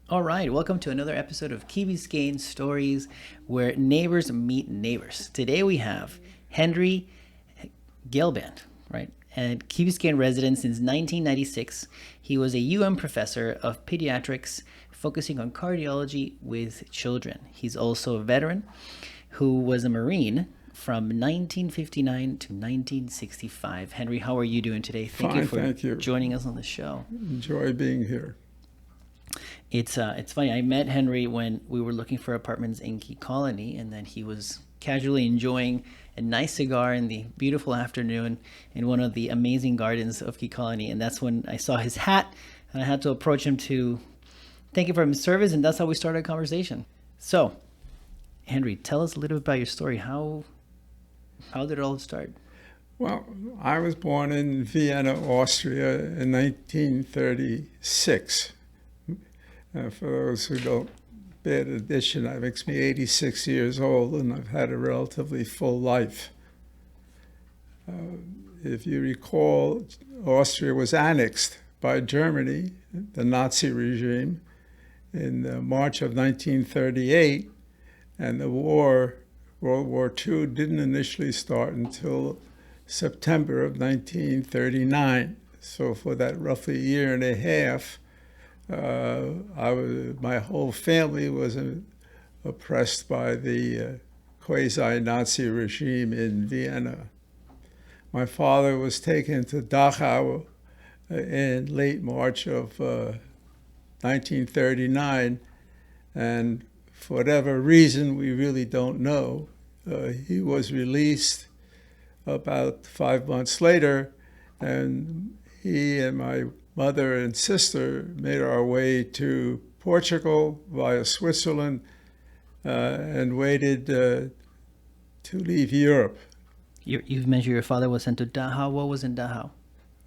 All right, welcome to another episode of Key Biscayne Stories, where neighbors meet neighbors. Today we have Henry Gelband, right? And Key Biscayne resident since 1996. He was a professor of pediatrics, focusing on cardiology with children. He's also a veteran who was a Marine from 1959 to 1965. Henry, how are you doing today? Thank you Fine, for thank you. joining us on the show. Enjoy being here. It's funny. I met Henry when we were looking for apartments in Key Colony, and then he was casually enjoying a nice cigar in the beautiful afternoon in one of the amazing gardens of Key Colony. And that's when I saw his hat, and I had to approach him to thank him for his service, and that's how we started a conversation. So, Henry, tell us a little bit about your story. How did it all start? Well, I was born in Vienna, Austria in 1936. For those who don't pay attention, that makes me 86 years old, and I've had a relatively full life. If you recall, Austria was annexed by Germany, the Nazi regime, in March of 1938, and the war, World War II, didn't initially start until September of 1939. So for that roughly year and a half, my whole family was oppressed by the quasi-Nazi regime in Vienna. My father was taken to Dachau in late March of 1939, and for whatever reason we really don't know, he was released about 5 months later, and he and my mother and sister made our way to Portugal via Switzerland and waited to leave Europe. You've mentioned your father was sent to Dachau. What was in Dachau?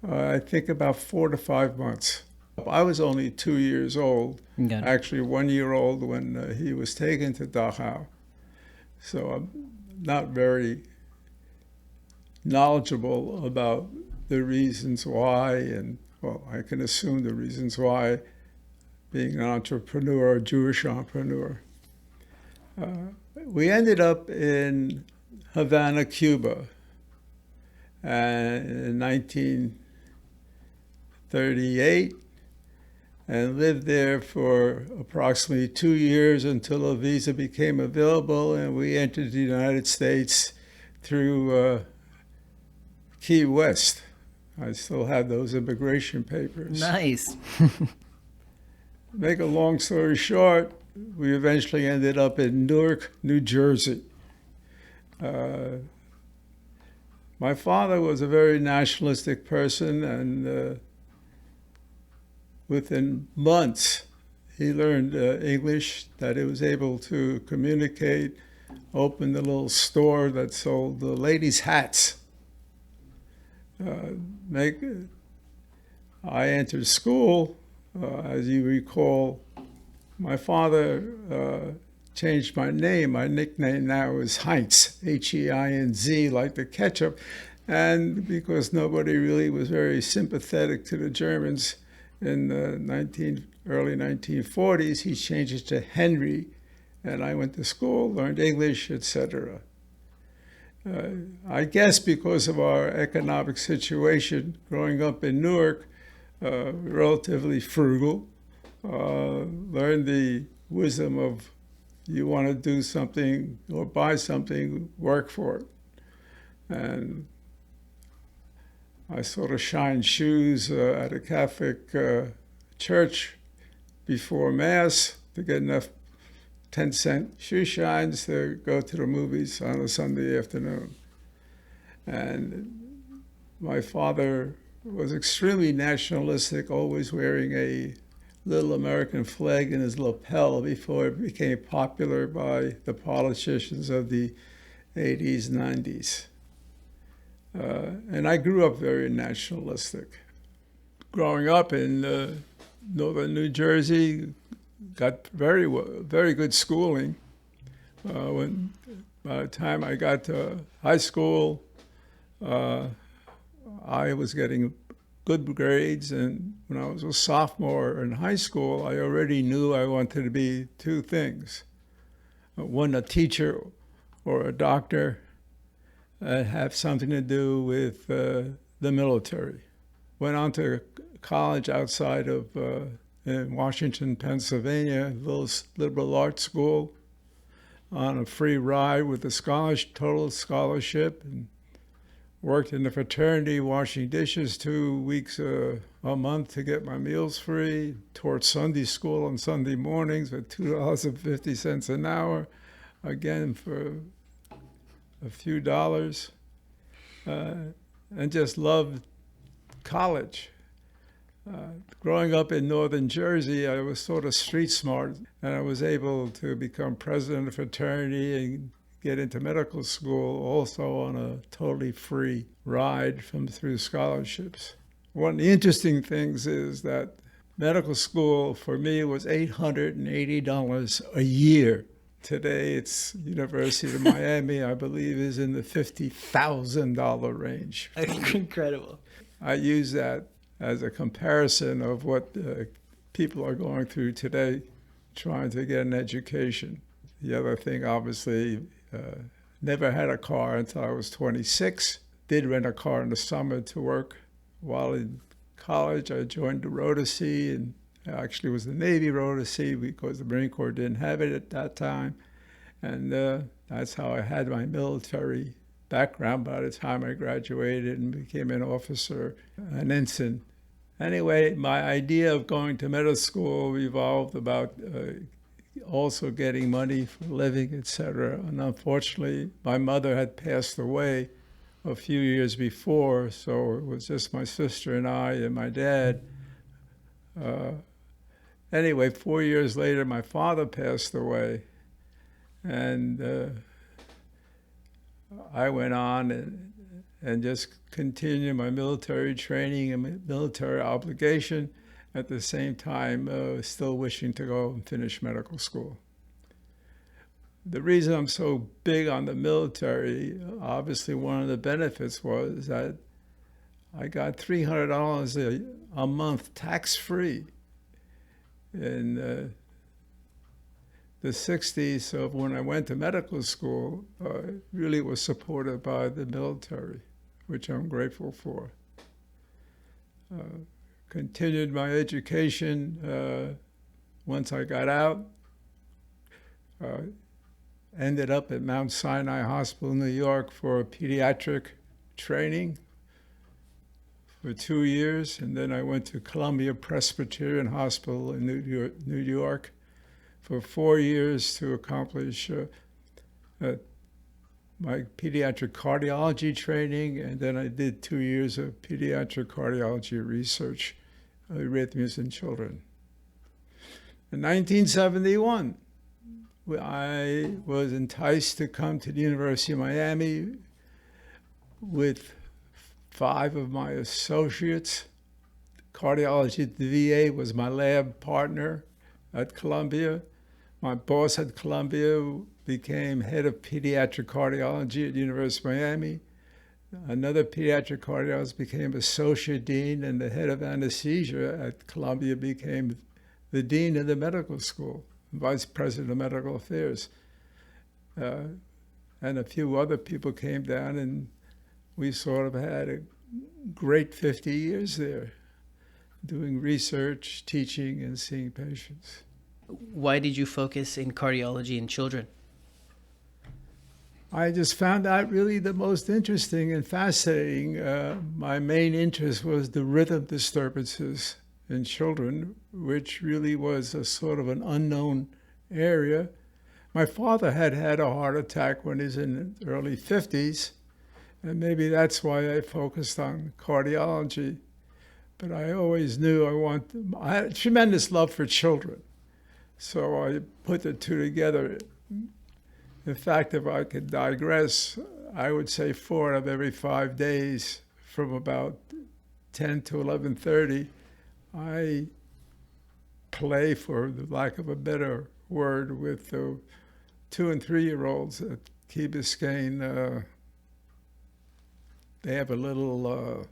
I think about 4 to 5 months. I was only 2 years old, actually 1 year old when he was taken to Dachau. So I'm not very knowledgeable about the reasons why, and well, I can assume the reasons why, being an entrepreneur, a Jewish entrepreneur. We ended up in Havana, Cuba, in 1938, and lived there for approximately 2 years until a visa became available, and we entered the United States through Key West. I still have those immigration papers. Nice. Make a long story short, we eventually ended up in Newark, New Jersey. My father was a very nationalistic person, and within months he learned English, that he was able to communicate, opened a little store that sold ladies' hats. I entered school, as you recall. My father changed my name. My nickname now is Heinz, Heinz, like the ketchup. And because nobody really was very sympathetic to the Germans in the early 1940s, he changed it to Henry. And I went to school, learned English, etc. I guess because of our economic situation, growing up in Newark, relatively frugal, learned the wisdom of you want to do something or buy something, work for it. And I sort of shined shoes at a Catholic church before Mass to get enough 10-cent shoe shines to go to the movies on a Sunday afternoon. And my father was extremely nationalistic, always wearing a little American flag in his lapel before it became popular by the politicians of the 80s, 90s. And I grew up very nationalistic. Growing up in northern New Jersey, got very good schooling. By the time I got to high school, I was getting good grades, and when I was a sophomore in high school, I already knew I wanted to be two things. One, a teacher or a doctor, have something to do with the military. Went on to college outside of in Washington, Pennsylvania, a little liberal arts school, on a free ride with a total scholarship, and worked in the fraternity washing dishes 2 weeks a month to get my meals free, taught Sunday school on Sunday mornings at $2.50 an hour, again for a few dollars, and just loved college. Growing up in northern Jersey, I was sort of street smart, and I was able to become president of a fraternity and get into medical school also on a totally free ride through scholarships. One of the interesting things is that medical school for me was $880 a year. Today, it's University of Miami, I believe, is in the $50,000 range. Incredible. I use that as a comparison of what people are going through today trying to get an education. The other thing, obviously, never had a car until I was 26. Did rent a car in the summer to work. While in college, I joined the Rotary, and actually was the Navy Rotary because the Marine Corps didn't have it at that time. And that's how I had my military background by the time I graduated and became an officer, an ensign. Anyway, my idea of going to medical school revolved about also getting money for living, etc. And unfortunately, my mother had passed away a few years before, so it was just my sister and I and my dad. Anyway, 4 years later, my father passed away, and I went on and just continued my military training and military obligation, at the same time still wishing to go and finish medical school. The reason I'm so big on the military, obviously one of the benefits was that I got $300 a month tax-free in the 60s. So when I went to medical school, really was supported by the military, which I'm grateful for. Continued my education once I got out. Ended up at Mount Sinai Hospital in New York for pediatric training for 2 years, and then I went to Columbia Presbyterian Hospital in New York for 4 years to accomplish my pediatric cardiology training, and then I did 2 years of pediatric cardiology research, arrhythmias in children. In 1971, I was enticed to come to the University of Miami with 5 of my associates. Cardiology at the VA was my lab partner at Columbia. My boss at Columbia became head of pediatric cardiology at the University of Miami. Another pediatric cardiologist became associate dean, and the head of anesthesia at Columbia became the dean of the medical school, vice president of medical affairs. And a few other people came down, and we sort of had a great 50 years there, doing research, teaching, and seeing patients. Why did you focus in cardiology in children? I just found out really the most interesting and fascinating. My main interest was the rhythm disturbances in children, which really was a sort of an unknown area. My father had had a heart attack when he was in the early 50s, and maybe that's why I focused on cardiology. But I always knew I had a tremendous love for children, so I put the two together. In fact, if I could digress, I would say 4 out of every 5 days from about 10 to 11:30, I play, for the lack of a better word, with the 2- and 3-year-olds at Key Biscayne. They have a little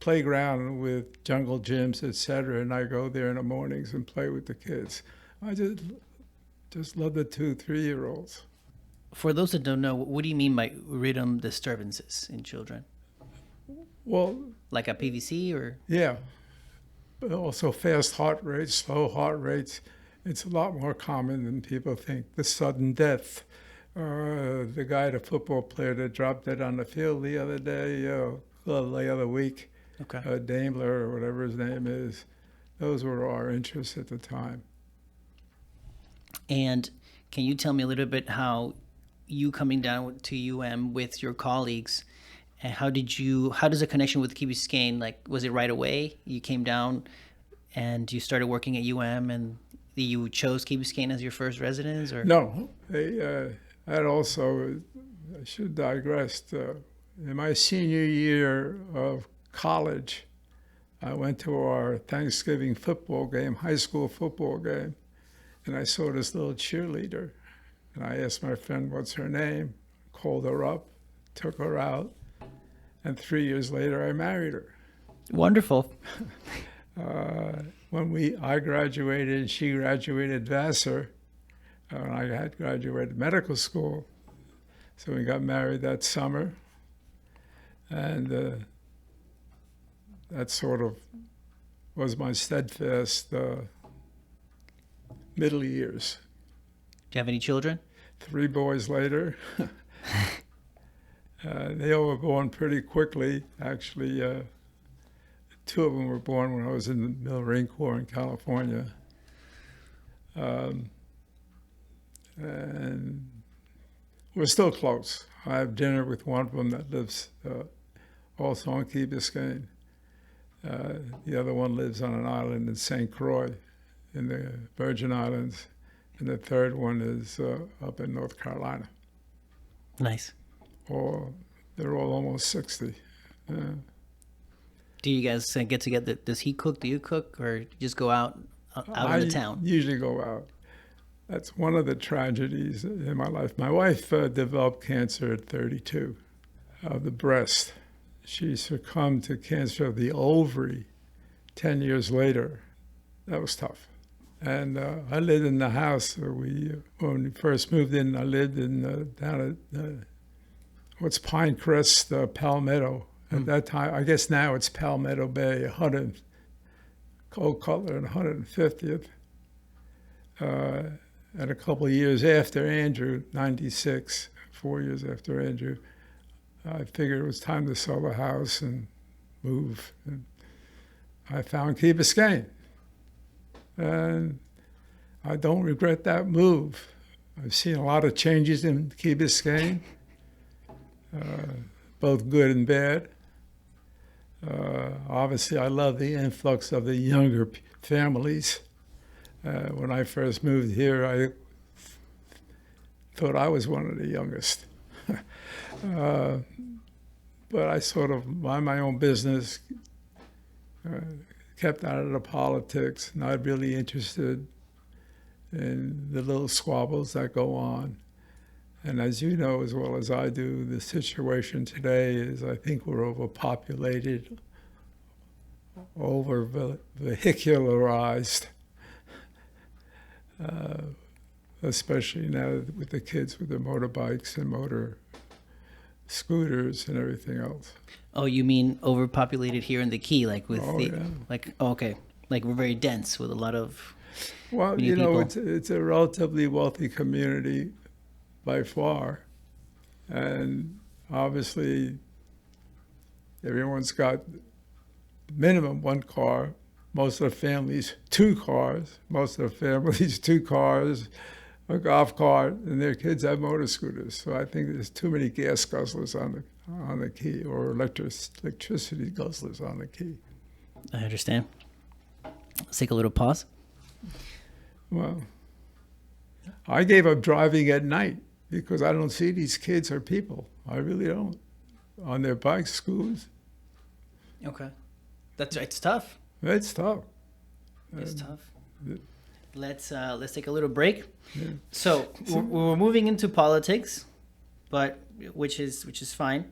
playground with jungle gyms, etc., and I go there in the mornings and play with the kids. I just love the 2-3-year-olds. For those that don't know, what do you mean by rhythm disturbances in children? Well, Like a PVC or? yeah, but also fast heart rates, slow heart rates. It's a lot more common than people think. The sudden death. The guy, the football player that dropped dead on the field the other day, the other week, Okay. Daimler or whatever his name is. Those were our interests at the time. And can you tell me a little bit how you coming down to with your colleagues, and how does the connection with Key Biscayne, like, was it right away? You came down and you started working at and you chose Key Biscayne as your first residence, or? No, that also, I should digress. In my senior year of college, I went to our Thanksgiving football game, high school football game, and I saw this little cheerleader. And I asked my friend, what's her name? Called her up, took her out, and 3 years later, I married her. Wonderful. When I graduated and she graduated Vassar, I had graduated medical school, so we got married that summer, and that sort of was my steadfast middle years. Do you have any children? 3 boys later. They all were born pretty quickly. Actually, 2 of them were born when I was in the Marine Corps in California. And we're still close. I have dinner with one of them that lives also on Key Biscayne. The other one lives on an island in St. Croix in the Virgin Islands. And the third one is up in North Carolina. Nice. They're all almost 60. Do you guys get together? Does he cook? Do you cook? Or you just go out in the town? I usually go out. That's one of the tragedies in my life. My wife developed cancer at 32 of the breast. She succumbed to cancer of the ovary 10 years later. That was tough. And I lived in the house. When we first moved in, I lived in down at what's Pinecrest, Palmetto. At that time, I guess now it's Palmetto Bay, Old Cutler and 150th. And a couple of years after Andrew, 96, 4 years after Andrew, I figured it was time to sell the house and move. And I found Key Biscayne. And I don't regret that move. I've seen a lot of changes in Key Biscayne, both good and bad. Obviously, I love the influx of the younger families. When I first moved here, I thought I was one of the youngest. But I sort of mind my own business, kept out of the politics, not really interested in the little squabbles that go on. And as you know as well as I do, the situation today is, I think we're overpopulated, over-vehicularized, especially now with the kids with their motorbikes and motor scooters and everything else. Oh, you mean overpopulated here in the Key, like with Yeah. okay, like we're very dense with a lot of. Well, many people. it's a relatively wealthy community by far, and obviously everyone's got minimum 1 car. Most of the families 2 cars. Most of the families 2 cars, a golf cart, and their kids have motor scooters. So I think there's too many gas guzzlers on the Key, or electricity guzzlers on the Key. I understand. Let's take a little pause. Well, I gave up driving at night because I don't see these kids or people. I really don't. On their bikes, scooters. Okay, it's tough. It's tough. It's tough. Let's take a little break. Yeah. So we're moving into politics, but which is fine.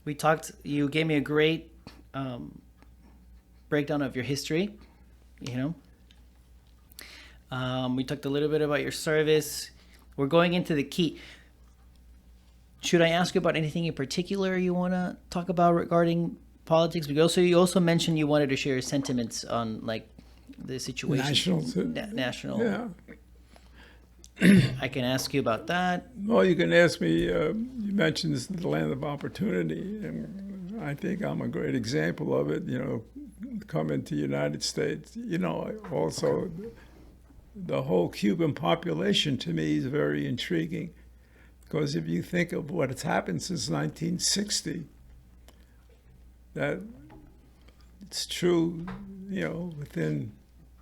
We talked. You gave me a great breakdown of your history. We talked a little bit about your service. We're going into the key. Should I ask you about anything in particular you want to talk about regarding politics? Because you also mentioned you wanted to share your sentiments on like the situation. National. Yeah. I can ask you about that. Well, you can ask me. You mentioned this is the land of opportunity, and I think I'm a great example of it. Coming to the United States. Also the whole Cuban population to me is very intriguing. Because if you think of what has happened since 1960, that it's true, within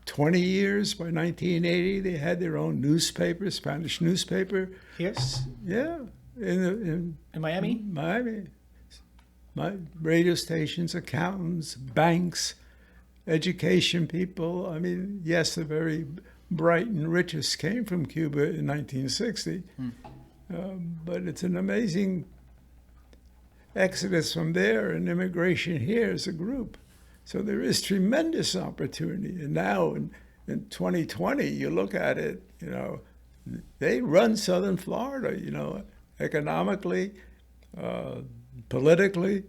20 years, by 1980, they had their own newspaper, Spanish newspaper. Here? Yeah. In Miami? Miami. My radio stations, accountants, banks, education people. I mean, yes, the very bright and richest came from Cuba in 1960. But it's an amazing exodus from there and immigration here as a group. So there is tremendous opportunity. And now in 2020, you look at it, they run Southern Florida, economically, politically.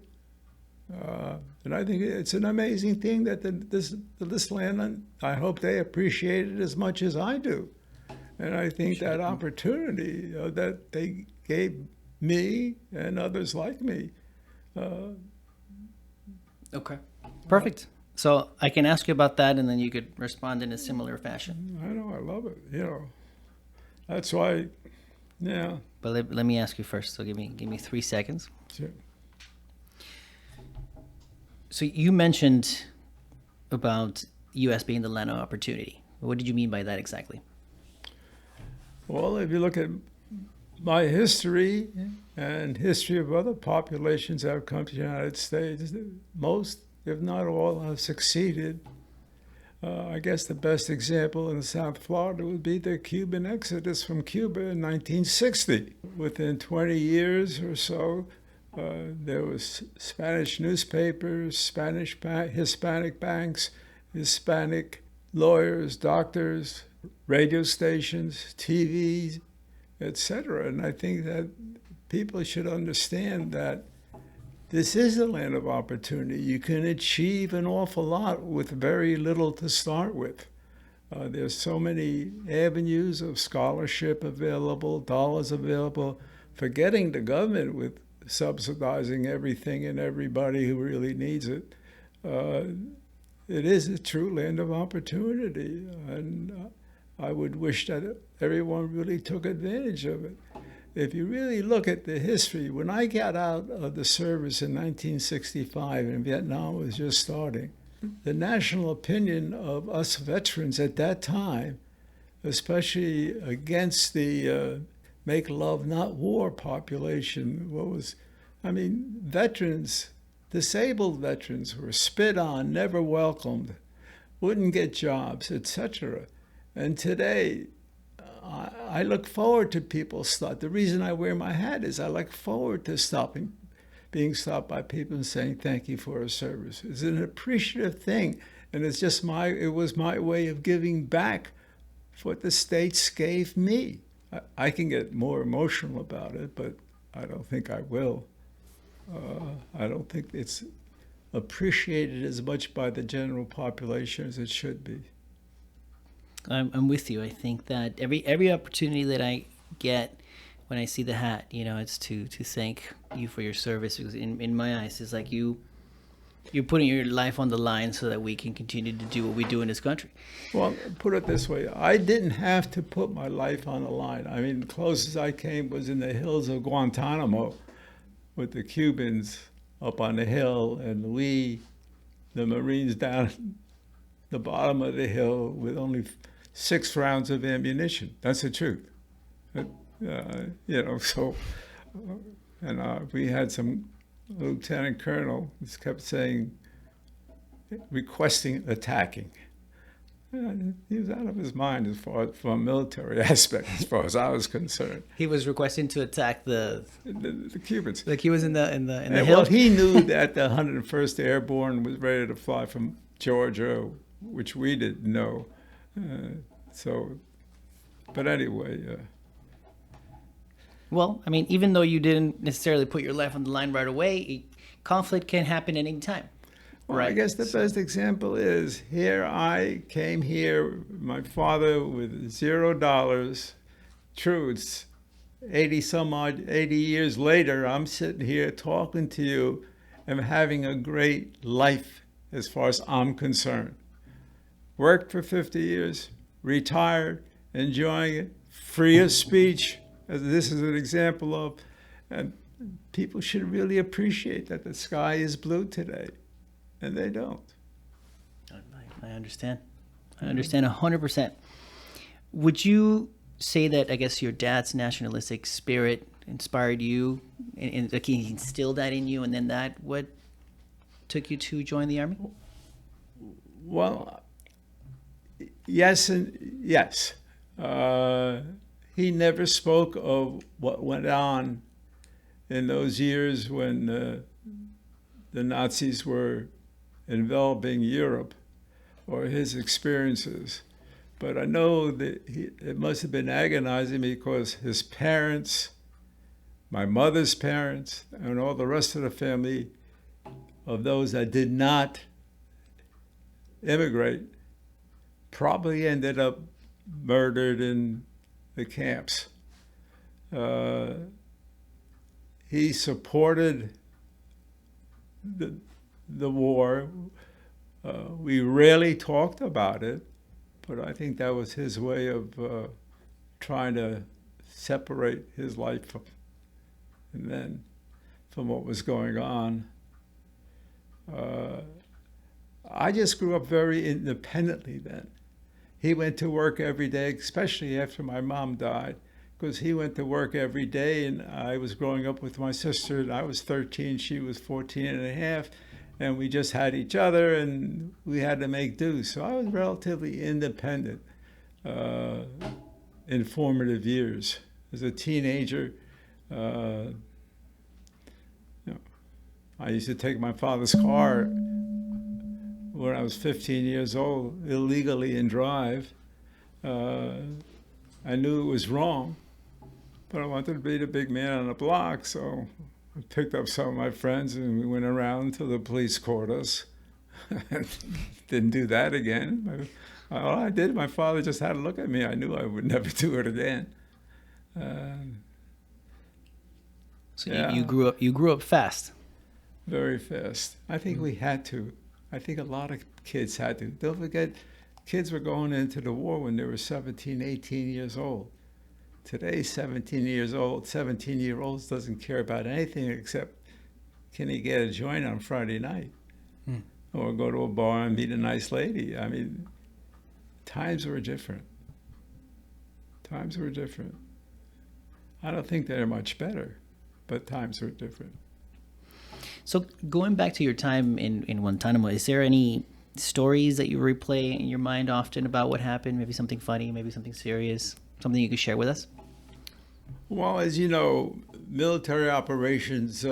And I think it's an amazing thing that this land, I hope they appreciate it as much as I do. And I think that opportunity that they gave me and others like me. Okay, perfect. So I can ask you about that, and then you could respond in a similar fashion. I know, I love it. That's why, yeah. But let me ask you first. So give me 3 seconds. Sure. So you mentioned about U.S. being the land of opportunity. What did you mean by that exactly? Well, if you look at my history and history of other populations that have come to the United States, most, if not all, have succeeded. I guess the best example in South Florida would be the Cuban exodus from Cuba in 1960. Within 20 years or so, there was Spanish newspapers, Hispanic banks, Hispanic lawyers, doctors, radio stations, TVs, etc. And I think that people should understand that this is a land of opportunity. You can achieve an awful lot with very little to start with. There's so many avenues of scholarship available, dollars available, forgetting the government with subsidizing everything and everybody who really needs it. It is a true land of opportunity, and I would wish that everyone really took advantage of it. If you really look at the history, when I got out of the service in 1965 and Vietnam was just starting, the national opinion of us veterans at that time, especially against the make love, not war population, veterans, disabled veterans were spit on, never welcomed, wouldn't get jobs, etc. And today, I look forward to people stop. The reason I wear my hat is I look forward to being stopped by people and saying thank you for our service. It's an appreciative thing, and it's just it was my way of giving back for what the states gave me. I can get more emotional about it, but I don't think I will. I don't think it's appreciated as much by the general population as it should be. I'm with you. I think that every opportunity that I get when I see the hat, it's to thank you for your service, because in my eyes, it's like you're putting your life on the line so that we can continue to do what we do in this country. Well, put it this way, I didn't have to put my life on the line. I mean, the closest I came was in the hills of Guantanamo with the Cubans up on the hill and the Marines down the bottom of the hill with only 6 rounds of ammunition. That's the truth. We had some lieutenant colonel who kept saying, requesting attacking. He was out of his mind as far from a military aspect, as far as I was concerned. He was requesting to attack the Cubans. Like he was in the hill. hill. Well, he knew that the 101st Airborne was ready to fly from Georgia, which we didn't know. But anyway. Well, I mean, even though you didn't necessarily put your life on the line right away, conflict can happen at any time. Well, right. I guess the best example is here I came here, my father with $0. True, it's 80 years later, I'm sitting here talking to you and having a great life as far as I'm concerned. Worked for 50 years, retired, enjoying it, free of speech, as this is an example of. And people should really appreciate that the sky is blue today, and they don't. I understand. I understand 100%. Would you say that, I guess, your dad's nationalistic spirit inspired you, and like he instilled that in you, and then what took you to join the Army? Well, yes and yes. He never spoke of what went on in those years when the Nazis were enveloping Europe, or his experiences. But I know that it must have been agonizing because his parents, my mother's parents, and all the rest of the family of those that did not immigrate probably ended up murdered in the camps. He supported the war. We rarely talked about it, but I think that was his way of trying to separate his life from what was going on. I just grew up very independently then. He went to work every day, especially after my mom died, because he went to work every day, and I was growing up with my sister, and I was 13, she was 14 and a half, and we just had each other, and we had to make do. So I was relatively independent in formative years. As a teenager, I used to take my father's car when I was 15 years old, illegally, and drive. I knew it was wrong, but I wanted to be the big man on the block, so I picked up some of my friends and we went around until the police caught us. Didn't do that again. All I did, my father just had to look at me. I knew I would never do it again. So yeah. You grew up fast. Very fast. I think we had to. I think a lot of kids had to. Don't forget, kids were going into the war when they were 17, 18 years old. Today, 17-year-olds doesn't care about anything except can he get a joint on Friday night or go to a bar and meet a nice lady. I mean, times were different. Times were different. I don't think they're much better, but times were different. So going back to your time in Guantanamo, is there any stories that you replay in your mind often about what happened? Maybe something funny, maybe something serious, something you could share with us? Well, as you know, military operations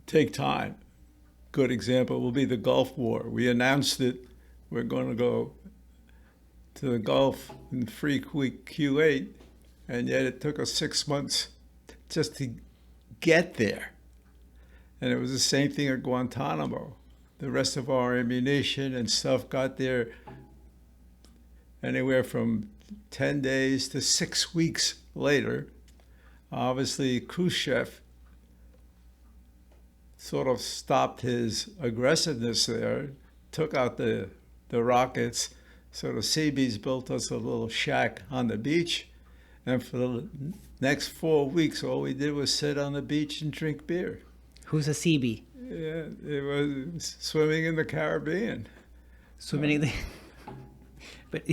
take time. Good example will be the Gulf War. We announced it. We're going to go to the Gulf in Free Kuwait, and yet it took us 6 months just to get there. And it was the same thing at Guantanamo. The rest of our ammunition and stuff got there anywhere from 10 days to 6 weeks later. Obviously, Khrushchev sort of stopped his aggressiveness there, took out the rockets. So the Seabees built us a little shack on the beach. And for the next 4 weeks, all we did was sit on the beach and drink beer. Who's a CB? Yeah, it was swimming in the Caribbean. Swimming in the... But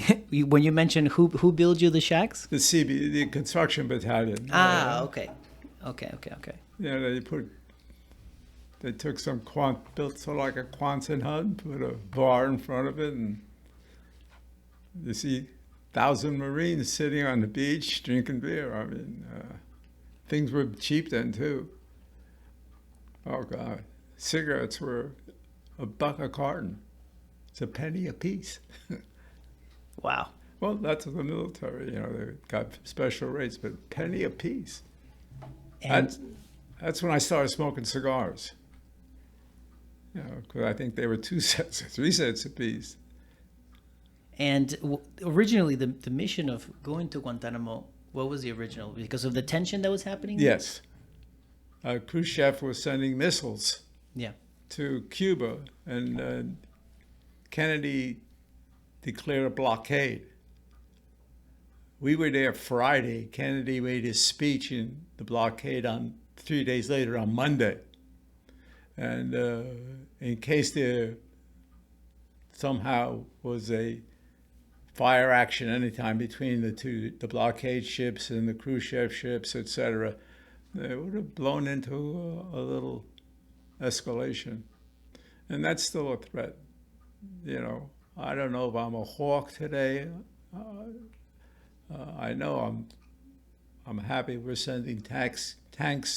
when you mentioned who built you the shacks? The CB, the construction battalion. Okay. Yeah, they took built sort of like a Quonset hut, put a bar in front of it, and you see 1,000 Marines sitting on the beach drinking beer. I mean, things were cheap then too. Oh God, cigarettes were $1 a carton. It's a penny apiece. Wow. Well, that's the military. They've got special rates, but penny apiece. And That's when I started smoking cigars. Because I think they were 2 cents or 3 cents apiece. And originally, the mission of going to Guantanamo, what was the original? Because of the tension that was happening? Yes. Khrushchev was sending missiles Yeah. to Cuba, and Kennedy declared a blockade. We were there Friday. Kennedy made his speech in the blockade on 3 days later on Monday. And in case there somehow was a fire action anytime between the blockade ships and the Khrushchev ships, etc., it would have blown into a little escalation. And that's still a threat. I don't know if I'm a hawk today. I know I'm happy we're sending tanks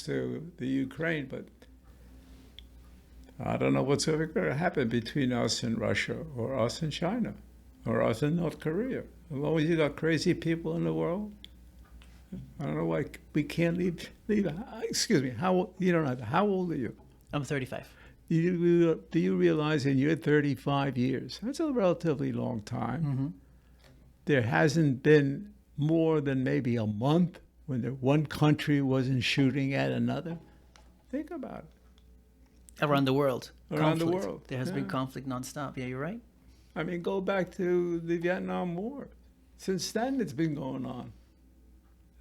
to the Ukraine, but I don't know what's ever going to happen between us and Russia, or us and China, or us and North Korea. As long as you got crazy people in the world, I don't know why we can't leave. Excuse me. How old are you? I'm 35. Do you realize in your 35 years, that's a relatively long time, Mm-hmm. there hasn't been more than maybe a month when one country wasn't shooting at another? Think about it. Around the world. Around the Conflict. world. There has been Yeah. conflict nonstop. Yeah, you're right. I mean, go back to the Vietnam War. Since then, it's been going on.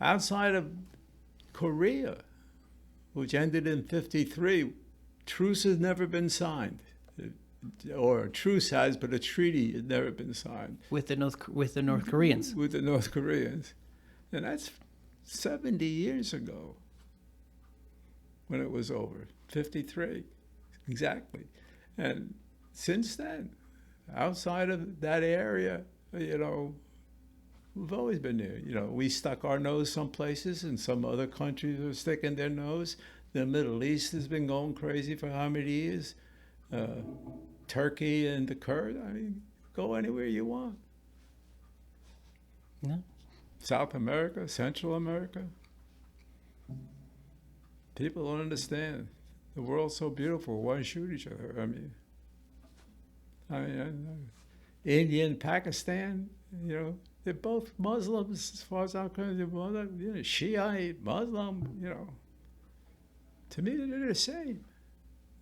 Outside of Korea, which ended in 1953, truce has never been signed. Or a truce has, but a treaty has never been signed. With the North Koreans. With the North Koreans. And that's 70 years ago when it was over. 1953, exactly. And since then, outside of that area, we've always been there. We stuck our nose some places, and some other countries are sticking their nose. The Middle East has been going crazy for how many years? Turkey and the Kurds. I mean, go anywhere you want. No. South America, Central America. People don't understand. The world's so beautiful. Why shoot each other? I mean, India and Pakistan, they're both Muslims as far as I'm concerned. Shiite, Muslim, To me, they're the same.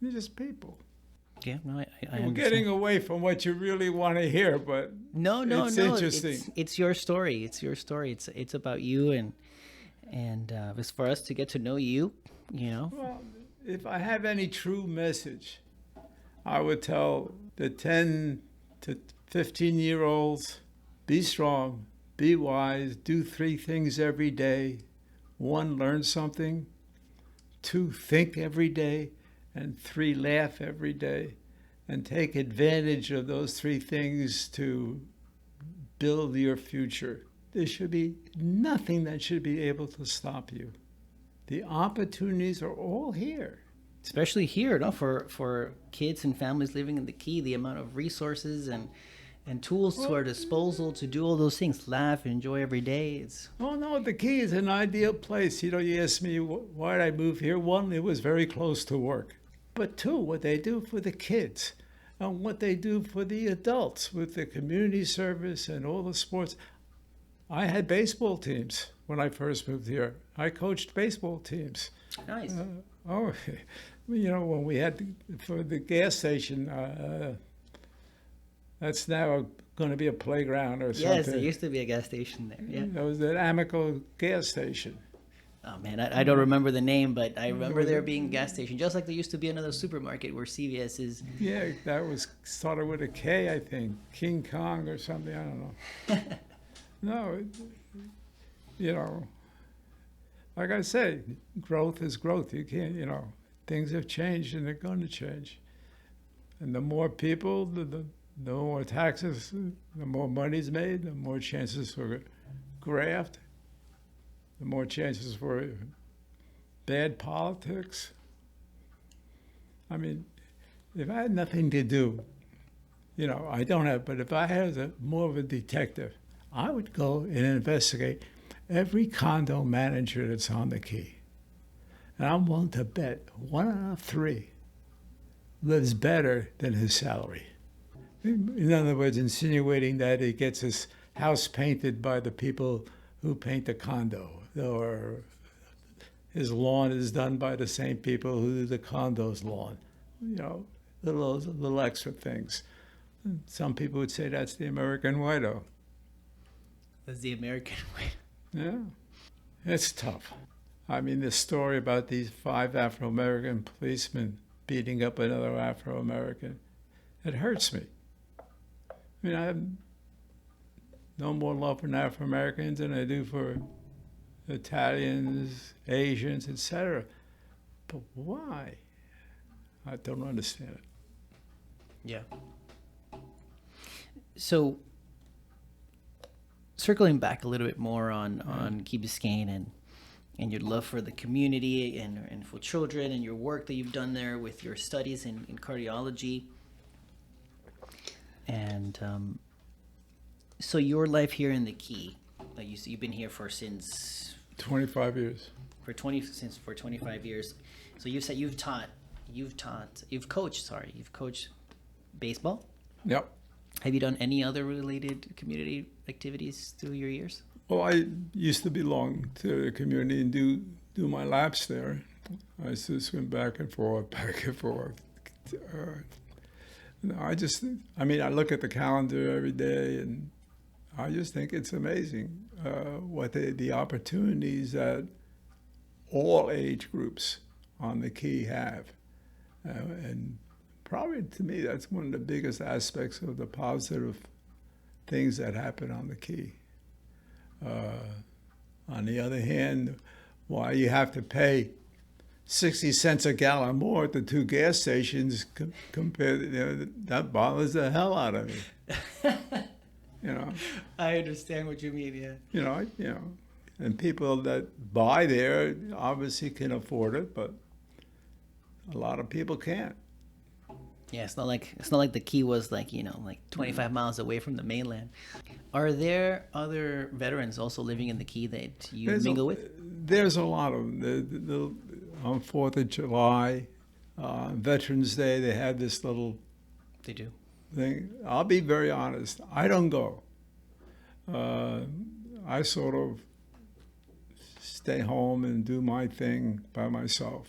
They're just people. Yeah, no, I We're understand. getting away from what you really want to hear, but No, it's interesting. It's your story. It's your story. It's about you, and it's for us to get to know you. Well, if I have any true message, I would tell the 10 to 15-year-olds, be strong, be wise, do 3 things every day. 1, learn something. 2, think every day. And 3, laugh every day. And take advantage of those 3 things to build your future. There should be nothing that should be able to stop you. The opportunities are all here. Especially here, for kids and families living in the Key, the amount of resources and tools to our disposal to do all those things, laugh, enjoy every day. Oh no, the Key is an ideal place. You asked me why did I move here. 1, it was very close to work. But 2, what they do for the kids and what they do for the adults with the community service and all the sports. I had baseball teams when I first moved here. I coached baseball teams. Nice. When we had for the gas station, that's now going to be a playground or something. Yes, there used to be a gas station there. Yeah. It was an Amico gas station. Oh man, I don't remember the name, but I remember there being a gas station, just like there used to be another supermarket where CVS is. Yeah, that was started with a K, I think. King Kong or something. I don't know. No, like I say, growth is growth. You can't, things have changed and they're going to change. And the more people, the more taxes, the more money's made, the more chances for graft, the more chances for bad politics. I mean, if I had nothing to do, You know, I don't have, but if I had more of a detective, I would go and investigate every condo manager that's on the Key. And I'm willing to bet 1 out of 3 lives better than his salary. In other words, insinuating that he gets his house painted by the people who paint the condo, or his lawn is done by the same people who do the condo's lawn. You know, little extra things. Some people would say that's the American widow. That's the American way. Yeah, it's tough. I mean, the story about these 5 Afro-American policemen beating up another Afro-American, it hurts me. I mean, I have no more love for Afro-Americans than I do for Italians, Asians, etc. But why? I don't understand it. Yeah. So, circling back a little bit more on Key Biscayne and your love for the community and for children and your work that you've done there with your studies in cardiology. And so your life here in the Key, like you've been here since 25 years. For 25 years. So you said you've coached baseball. Yep. Have you done any other related community activities through your years? Well, I used to belong to the community and do my laps there. I used to swim back and forth, back and forth. No, I mean, I look at the calendar every day, and I just think it's amazing what the opportunities that all age groups on the Key have. And probably to me, that's one of the biggest aspects of the positive things that happen on the Key. On the other hand, why you have to pay 60 cents a gallon more at the 2 gas stations compared, that bothers the hell out of me. You know. I understand what you mean. Yeah. You know, and people that buy there obviously can afford it, but a lot of people can't. Yeah, it's not like the Key was like 25 miles away from the mainland. Are there other veterans also living in the Key that you mingle with? There's a lot of them. On 4th of July, Veterans Day, they have this little They do. thing. I'll be very honest. I don't go. I sort of stay home and do my thing by myself.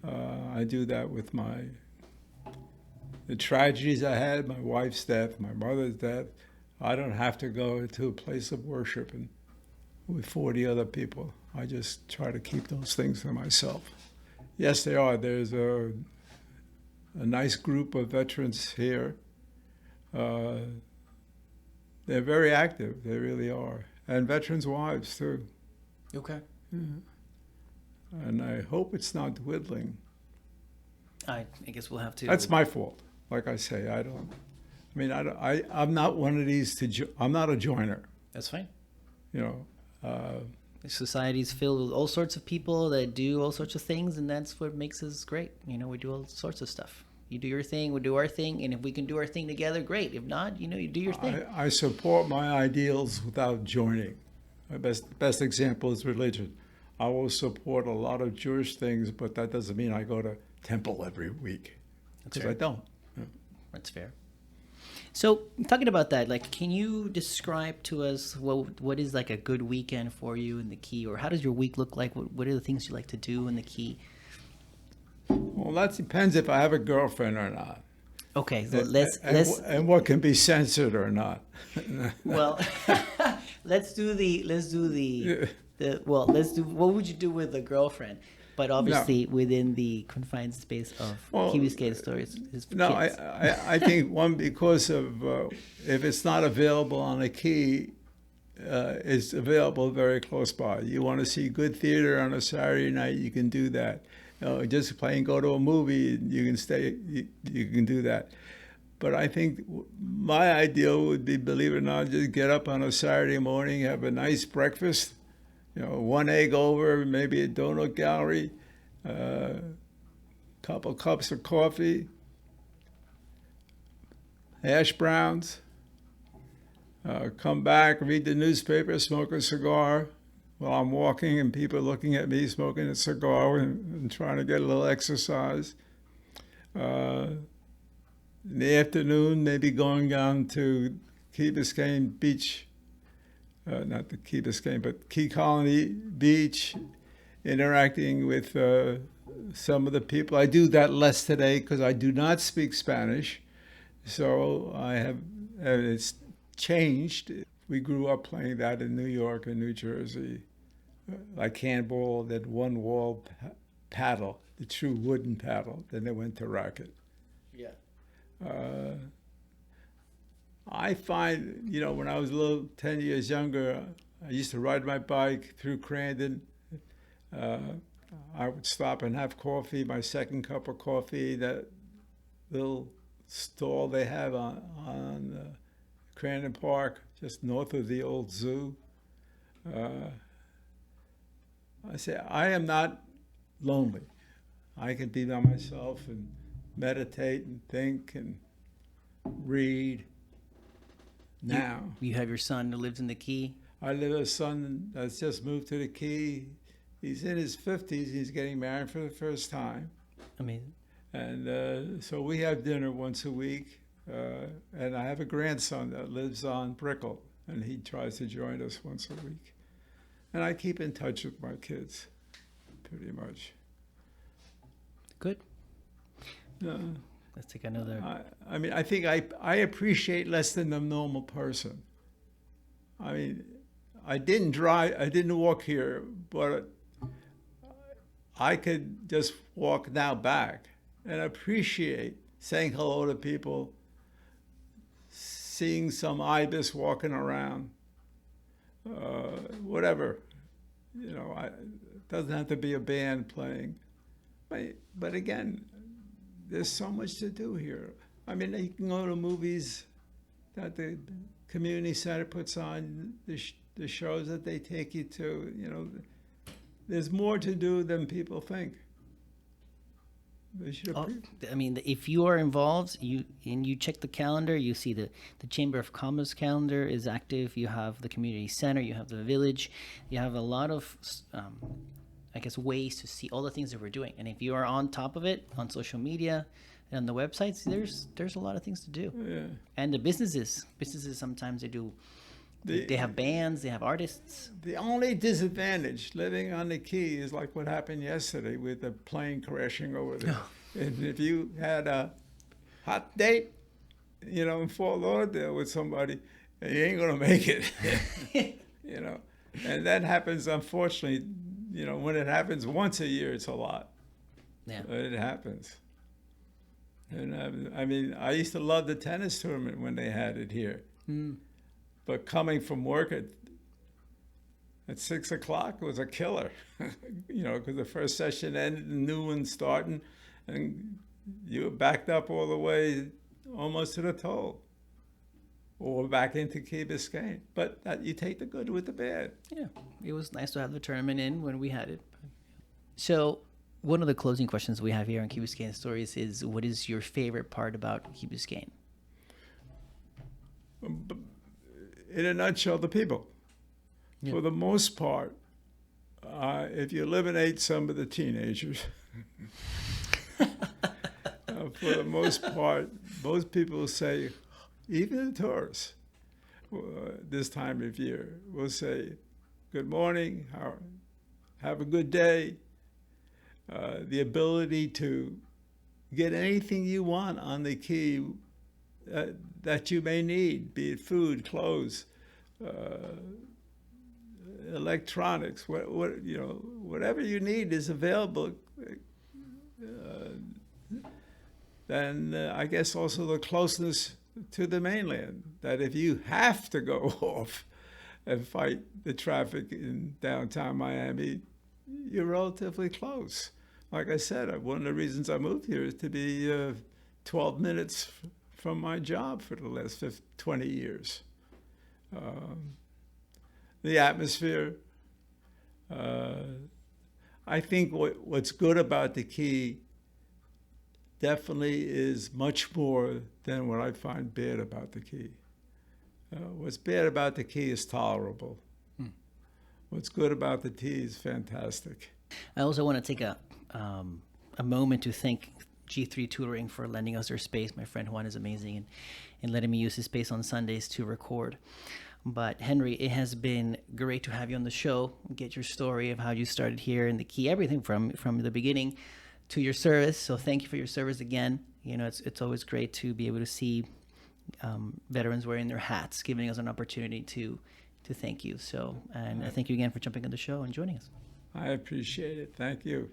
I do that with the tragedies I had, my wife's death, my mother's death. I don't have to go to a place of worship and with 40 other people. I just try to keep those things to myself. Yes, they are. There's a nice group of veterans here. They're very active. They really are. And veterans' wives, too. Okay. Yeah. And I hope it's not dwindling. I guess we'll have to. That's my fault. Like I say, I'm not one of these I'm not a joiner. That's fine. You know. Society's filled with all sorts of people that do all sorts of things, and that's what makes us great. You know, we do all sorts of stuff. You do your thing, we do our thing, and if we can do our thing together, great. If not, you do your thing. I support my ideals without joining. My best example is religion. I will support a lot of Jewish things, but that doesn't mean I go to temple every week. Because I don't. Yeah. That's fair. So talking about that, like, can you describe to us what is like a good weekend for you in the Key, or how does your week look like? What are the things you like to do in the Key? Well, that depends if I have a girlfriend or not. Okay, so and what can be censored or not. Well, let's do what would you do with a girlfriend? But obviously within the confined space of Key Biscayne stories. I think because of if it's not available on the Key, it's available very close by. You want to see good theater on a Saturday night, you can do that. Just go to a movie, you can stay. You can do that. But I think my ideal would be, believe it or not, just get up on a Saturday morning, have a nice breakfast. 1 egg over, maybe a donut gallery, couple cups of coffee, hash browns, come back, read the newspaper, smoke a cigar while I'm walking and people are looking at me smoking a cigar and trying to get a little exercise. In the afternoon, maybe going down to Key Biscayne Beach, not the Key Biscayne, but Key Colony Beach, interacting with some of the people. I do that less today because I do not speak Spanish, so it's changed. We grew up playing that in New York and New Jersey, like handball, that one wall paddle, the true wooden paddle. Then they went to racket. Yeah. I find, when I was a little 10 years younger, I used to ride my bike through Crandon. I would stop and have coffee, my second cup of coffee, that little stall they have on Crandon Park, just north of the old zoo. I say, I am not lonely. I can be by myself and meditate and think and read. Now. You have your son who lives in the Key? I live with a son that's just moved to the Key. He's in his 50s. He's getting married for the first time. Amazing. And so we have dinner once a week. And I have a grandson that lives on Brickell, and he tries to join us once a week. And I keep in touch with my kids, pretty much. Good. Let's take another. I think I appreciate less than the normal person. I mean, I didn't walk here, but I could just walk now back and appreciate saying hello to people, seeing some ibis walking around, whatever. It doesn't have to be a band playing. But again, there's so much to do here. I mean, you can go to movies that the community center puts on, the shows that they take you to. There's more to do than people think. They should if you are involved, you check the calendar, you see the Chamber of Commerce calendar is active. You have the community center, you have the village, you have a lot of ways to see all the things that we're doing. And if you are on top of it on social media and on the websites, there's a lot of things to do. Yeah. And the businesses sometimes they have bands, they have artists. The only disadvantage living on the Key is like what happened yesterday with the plane crashing over there. And if you had a hot date, in Fort Lauderdale with somebody, you ain't gonna make it. And that happens, unfortunately. When it happens once a year, it's a lot. Yeah. But it happens. And I used to love the tennis tournament when they had it here. Mm. But coming from work at 6 o'clock was a killer, because the first session ended, the new one starting, and you were backed up all the way almost to the toll. Or back into Key Biscayne. But you take the good with the bad. Yeah, it was nice to have the tournament in when we had it. So one of the closing questions we have here on Key Biscayne Stories is, what is your favorite part about Key Biscayne? In a nutshell, the people. Yeah. For the most part, if you eliminate some of the teenagers, for the most part, most people say, even the tourists, this time of year, will say, good morning, have a good day. The ability to get anything you want on the Key that you may need, be it food, clothes, electronics, whatever you need is available. Then I guess also the closeness to the mainland, that if you have to go off and fight the traffic in downtown Miami, you're relatively close. Like I said, one of the reasons I moved here is to be 12 minutes from my job for the last 20 years. The atmosphere. I think what's good about the Key definitely is much more than what I find bad about the Key. What's bad about the Key is tolerable. What's good about the Key is fantastic. I also want to take a moment to thank G3 Tutoring for lending us their space. My friend Juan is amazing and letting me use his space on Sundays to record. But Henry, it has been great to have you on the show, get your story of how you started here in the Key, everything from the beginning to your service. So thank you for your service again. You know, it's always great to be able to see veterans wearing their hats, giving us an opportunity to thank you. So, and I thank you again for jumping on the show and joining us. I appreciate it. Thank you.